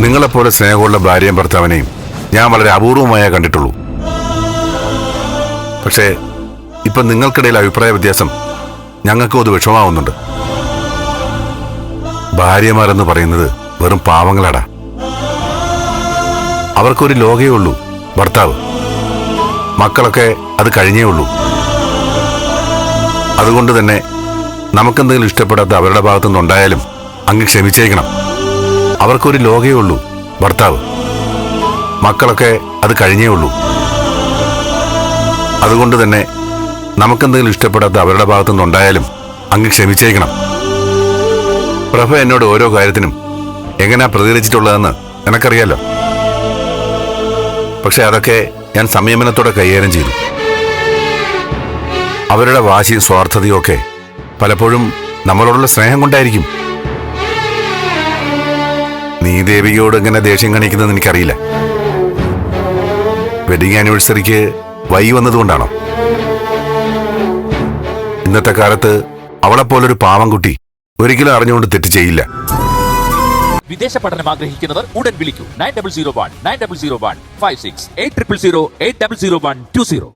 നിങ്ങളെപ്പോലെ സ്നേഹമുള്ള ഭാര്യയും ഭർത്താവിനെയും ഞാൻ വളരെ അപൂർവമായേ കണ്ടിട്ടുള്ളൂ. പക്ഷേ ഇപ്പൊ നിങ്ങൾക്കിടയിൽ അഭിപ്രായ വ്യത്യാസം ഞങ്ങൾക്കും അത് വിഷമാവുന്നുണ്ട്. ഭാര്യമാരെന്ന് പറയുന്നത് വെറും പാവങ്ങളാടാ. അവർക്കൊരു ലോകേ ഉള്ളൂ, ഭർത്താവ്. മക്കളൊക്കെ അത് കഴിഞ്ഞേ ഉള്ളൂ. അതുകൊണ്ട് തന്നെ നമുക്കെന്തെങ്കിലും ഇഷ്ടപ്പെടാത്ത അവരുടെ ഭാഗത്തുനിന്നുണ്ടായാലും അങ്ങ് ക്ഷമിച്ചേക്കണം. അവർക്കൊരു ലോകേ ഉള്ളൂ, ഭർത്താവ്. മക്കളൊക്കെ അത് കഴിഞ്ഞേ ഉള്ളൂ. അതുകൊണ്ട് തന്നെ നമുക്കെന്തെങ്കിലും ഇഷ്ടപ്പെടാത്ത അവരുടെ ഭാഗത്തുനിന്നുണ്ടായാലും അങ്ങ് ക്ഷമിച്ചേക്കണം. പ്രഭ എന്നോട് ഓരോ കാര്യത്തിനും എങ്ങനെയാ പ്രതികരിച്ചിട്ടുള്ളതെന്ന് നിനക്കറിയാലോ. പക്ഷെ അതൊക്കെ ഞാൻ സംയമനത്തോടെ കൈകാര്യം ചെയ്തു. അവരുടെ വാശിയും സ്വാർത്ഥതയും ഒക്കെ പലപ്പോഴും നമ്മളോടുള്ള സ്നേഹം കൊണ്ടായിരിക്കും. നീ ദേവികയോട് എങ്ങനെ ദേഷ്യം കാണിക്കുന്നത് എനിക്കറിയില്ല. വെഡിങ് ആനിവേഴ്സറിക്ക് വൈകി വന്നതുകൊണ്ടാണോ? ഇന്നത്തെ കാലത്ത് അവളെപ്പോലൊരു പാവം കുട്ടി ഒരിക്കലും അറിഞ്ഞുകൊണ്ട് തെറ്റ് ചെയ്യില്ല. വിദേശ പഠനം ആഗ്രഹിക്കുന്നവർ ഉടൻ വിളിക്കൂ 9001 9001 56 8000 8001 20.